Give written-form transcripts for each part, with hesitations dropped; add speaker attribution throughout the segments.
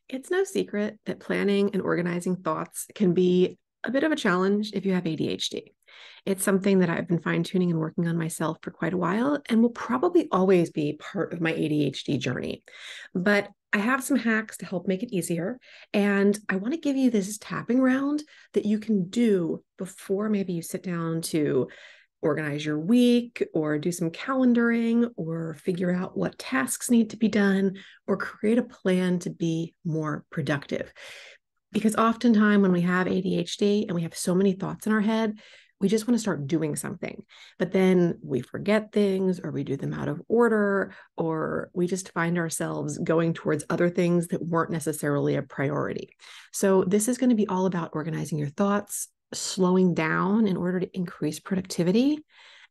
Speaker 1: It's no secret that planning and organizing thoughts can be a bit of a challenge if you have ADHD. It's something that I've been fine-tuning and working on myself for quite a while and will probably always be part of my ADHD journey. But I have some hacks to help make it easier. And I want to give you this tapping round that you can do before maybe you sit down to organize your week or do some calendaring or figure out what tasks need to be done or create a plan to be more productive. Because oftentimes when we have ADHD and we have so many thoughts in our head, we just want to start doing something, but then we forget things or we do them out of order, or we just find ourselves going towards other things that weren't necessarily a priority. So this is going to be all about organizing your thoughts, slowing down in order to increase productivity,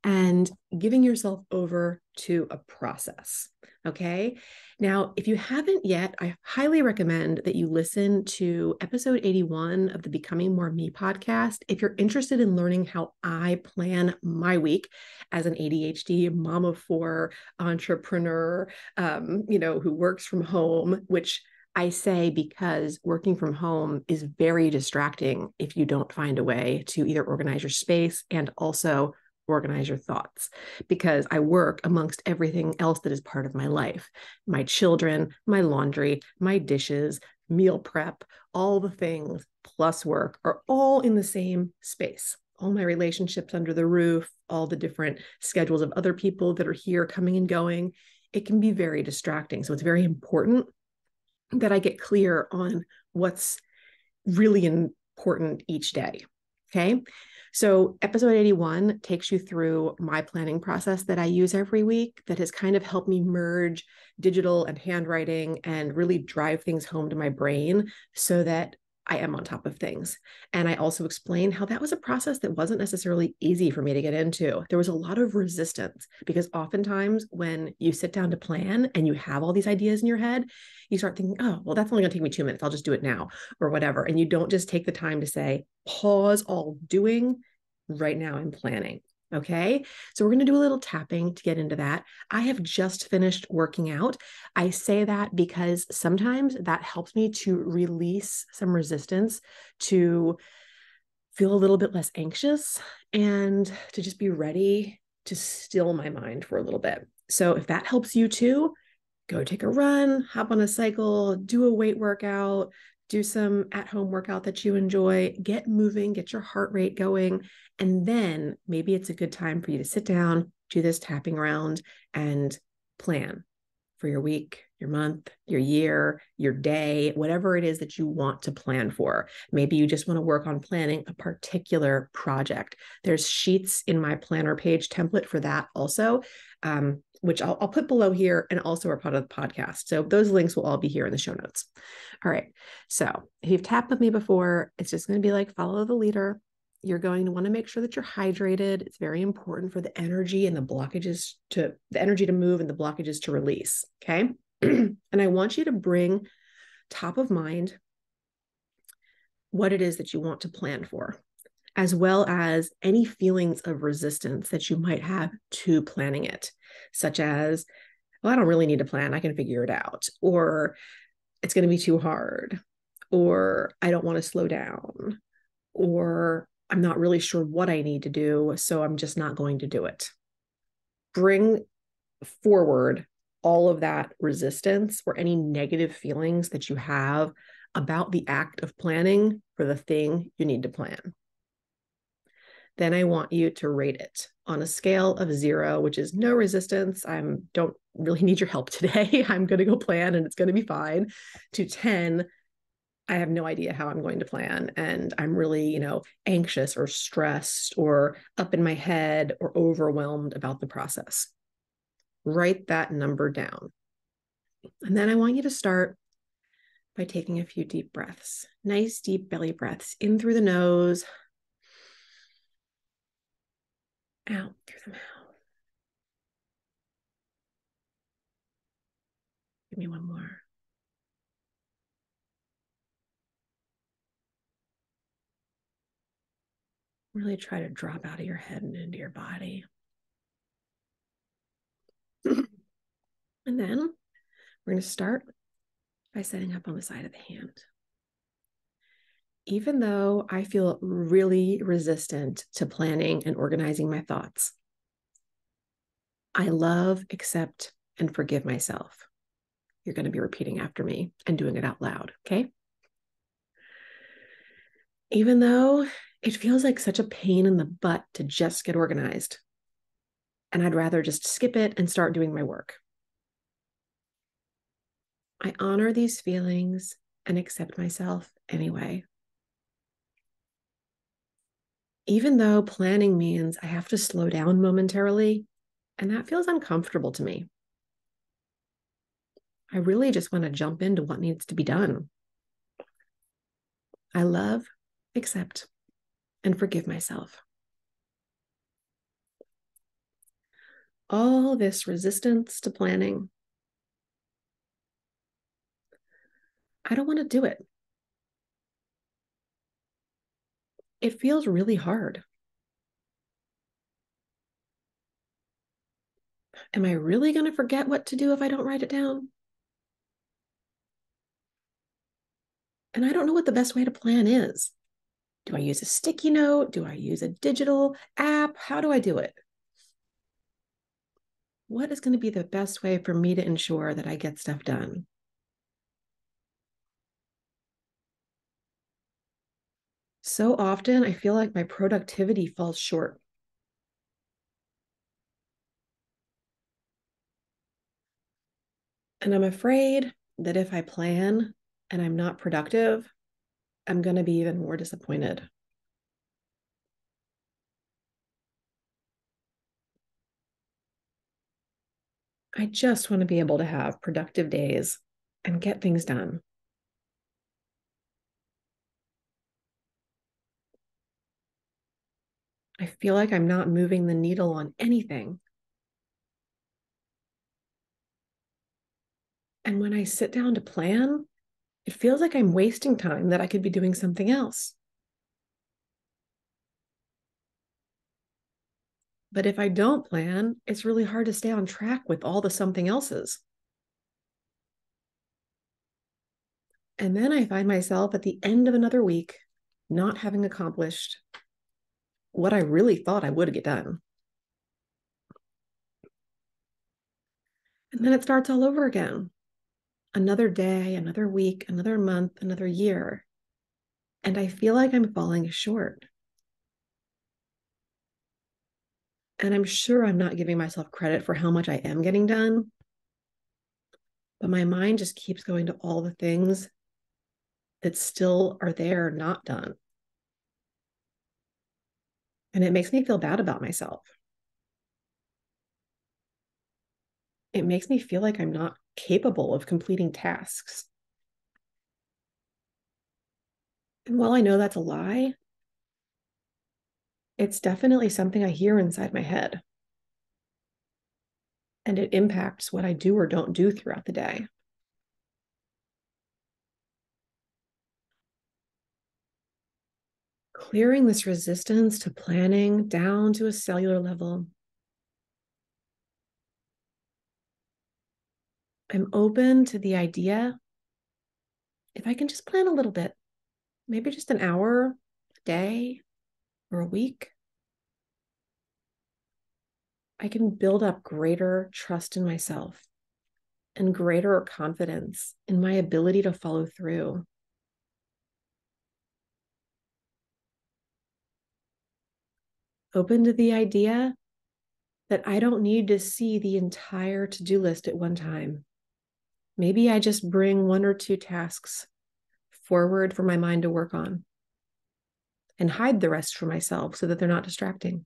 Speaker 1: and giving yourself over to a process. Okay. Now, if you haven't yet, I highly recommend that you listen to episode 81 of the Becoming More Me podcast if you're interested in learning how I plan my week as an ADHD mom of four entrepreneur, who works from home, which I say because working from home is very distracting if you don't find a way to either organize your space and also organize your thoughts, because I work amongst everything else that is part of my life. My children, my laundry, my dishes, meal prep, all the things plus work are all in the same space. All my relationships under the roof, all the different schedules of other people that are here coming and going. It can be very distracting. So it's very important that I get clear on what's really important each day. Okay. So episode 81 takes you through my planning process that I use every week that has kind of helped me merge digital and handwriting and really drive things home to my brain so that I am on top of things. And I also explain how that was a process that wasn't necessarily easy for me to get into. There was a lot of resistance because oftentimes when you sit down to plan and you have all these ideas in your head, you start thinking, oh, well, that's only going to take me 2 minutes. I'll just do it now or whatever. And you don't just take the time to say, pause all doing. Right now I'm planning. Okay. So we're going to do a little tapping to get into that. I have just finished working out. I say that because sometimes that helps me to release some resistance, to feel a little bit less anxious, and to just be ready to still my mind for a little bit. So if that helps you too, go take a run, hop on a cycle, do a weight workout, do some at-home workout that you enjoy, get moving, get your heart rate going, and then maybe it's a good time for you to sit down, do this tapping round, and plan for your week, your month, your year, your day, whatever it is that you want to plan for. Maybe you just want to work on planning a particular project. There's sheets in my planner page template for that also, which I'll put below here and also are part of the podcast. So those links will all be here in the show notes. All right. So if you've tapped with me before, it's just going to be like follow the leader. You're going to want to make sure that you're hydrated. It's very important for the energy and the energy to move and the blockages to release. Okay. And I want you to bring top of mind what it is that you want to plan for, as well as any feelings of resistance that you might have to planning it, such as, well, I don't really need to plan. I can figure it out. Or it's going to be too hard. Or I don't want to slow down. Or I'm not really sure what I need to do, so I'm just not going to do it. Bring forward all of that resistance or any negative feelings that you have about the act of planning for the thing you need to plan. Then I want you to rate it on a scale of 0, which is no resistance. I don't really need your help today. I'm going to go plan and it's going to be fine, to 10, I have no idea how I'm going to plan. And I'm really, anxious or stressed or up in my head or overwhelmed about the process. Write that number down. And then I want you to start by taking a few deep breaths, nice deep belly breaths in through the nose, out through the mouth. Give me one more. Really try to drop out of your head and into your body. And then we're going to start by setting up on the side of the hand. Even though I feel really resistant to planning and organizing my thoughts, I love, accept, and forgive myself. You're going to be repeating after me and doing it out loud, okay? Even though it feels like such a pain in the butt to just get organized, and I'd rather just skip it and start doing my work, I honor these feelings and accept myself anyway. Even though planning means I have to slow down momentarily, and that feels uncomfortable to me, I really just want to jump into what needs to be done. I love, accept, and forgive myself. All this resistance to planning, I don't want to do it. It feels really hard. Am I really going to forget what to do if I don't write it down? And I don't know what the best way to plan is. Do I use a sticky note? Do I use a digital app? How do I do it? What is going to be the best way for me to ensure that I get stuff done? So often I feel like my productivity falls short. And I'm afraid that if I plan and I'm not productive, I'm going to be even more disappointed. I just want to be able to have productive days and get things done. I feel like I'm not moving the needle on anything. And when I sit down to plan, it feels like I'm wasting time that I could be doing something else. But if I don't plan, it's really hard to stay on track with all the something else's. And then I find myself at the end of another week not having accomplished what I really thought I would get done. And then it starts all over again. Another day, another week, another month, another year. And I feel like I'm falling short. And I'm sure I'm not giving myself credit for how much I am getting done. But my mind just keeps going to all the things that still are there, not done. And it makes me feel bad about myself. It makes me feel like I'm not capable of completing tasks. And while I know that's a lie, it's definitely something I hear inside my head. And it impacts what I do or don't do throughout the day. Clearing this resistance to planning down to a cellular level, I'm open to the idea if I can just plan a little bit, maybe just an hour, a day, or a week, I can build up greater trust in myself and greater confidence in my ability to follow through. Open to the idea that I don't need to see the entire to-do list at one time. Maybe I just bring one or two tasks forward for my mind to work on and hide the rest for myself so that they're not distracting.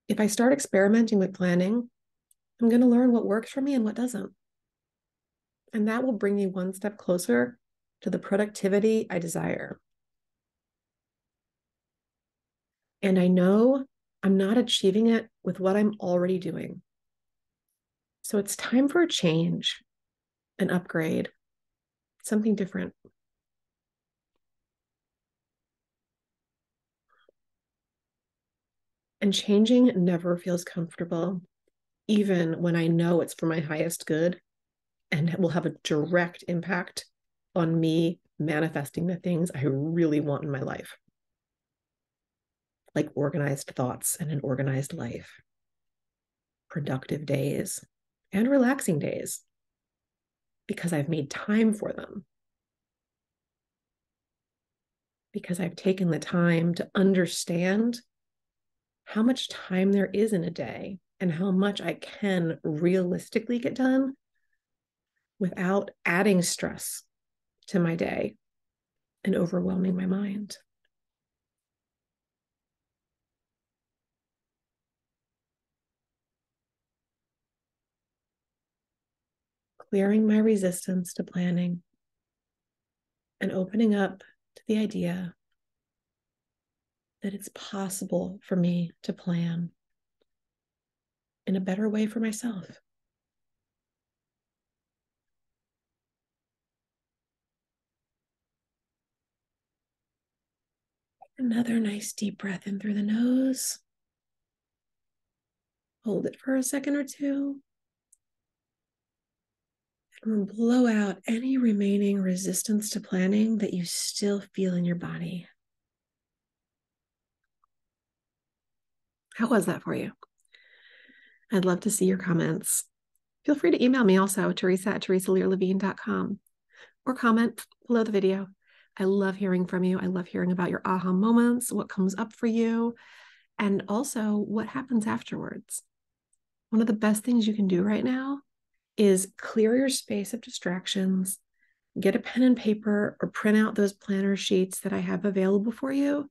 Speaker 1: If I start experimenting with planning, I'm going to learn what works for me and what doesn't. And that will bring me one step closer to the productivity I desire. And I know I'm not achieving it with what I'm already doing. So it's time for a change, an upgrade, something different. And changing never feels comfortable. even when I know it's for my highest good and will have a direct impact on me manifesting the things I really want in my life, like organized thoughts and an organized life, productive days, and relaxing days, because I've made time for them, because I've taken the time to understand how much time there is in a day and how much I can realistically get done without adding stress to my day and overwhelming my mind. Clearing my resistance to planning and opening up to the idea that it's possible for me to plan in a better way for myself. Another nice deep breath in through the nose. Hold it for a second or two. And blow out any remaining resistance to planning that you still feel in your body. How was that for you? I'd love to see your comments. Feel free to email me also, Theresa@TheresaLearLevine.com, or comment below the video. I love hearing from you. I love hearing about your aha moments, what comes up for you, and also what happens afterwards. One of the best things you can do right now is clear your space of distractions, get a pen and paper or print out those planner sheets that I have available for you,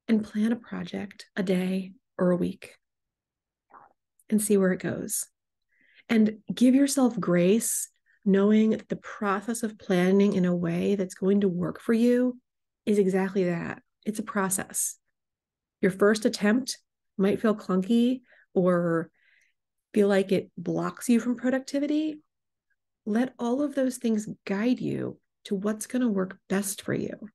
Speaker 1: and plan a project a day or a week and see where it goes. And give yourself grace, knowing that the process of planning in a way that's going to work for you is exactly that. It's a process. Your first attempt might feel clunky or feel like it blocks you from productivity. Let all of those things guide you to what's going to work best for you.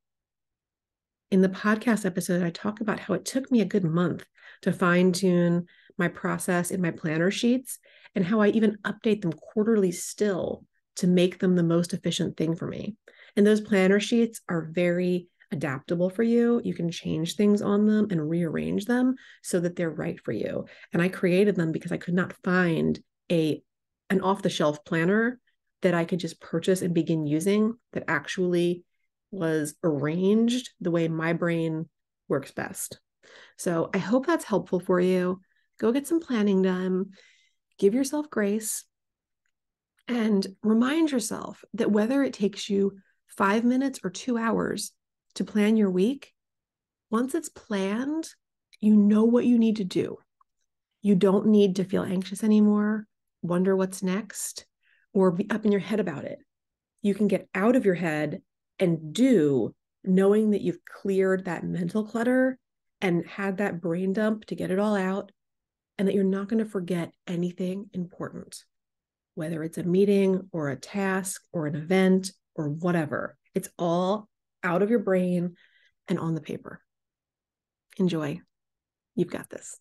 Speaker 1: In the podcast episode, I talk about how it took me a good month to fine-tune my process in my planner sheets and how I even update them quarterly still to make them the most efficient thing for me. And those planner sheets are very adaptable for you. You can change things on them and rearrange them so that they're right for you. And I created them because I could not find an off-the-shelf planner that I could just purchase and begin using that actually was arranged the way my brain works best. So I hope that's helpful for you. Go get some planning done. Give yourself grace and remind yourself that whether it takes you 5 minutes or 2 hours to plan your week, once it's planned, you know what you need to do. You don't need to feel anxious anymore, wonder what's next, or be up in your head about it. You can get out of your head and do, knowing that you've cleared that mental clutter and had that brain dump to get it all out, and that you're not going to forget anything important, whether it's a meeting or a task or an event or whatever. It's all out of your brain and on the paper. Enjoy. You've got this.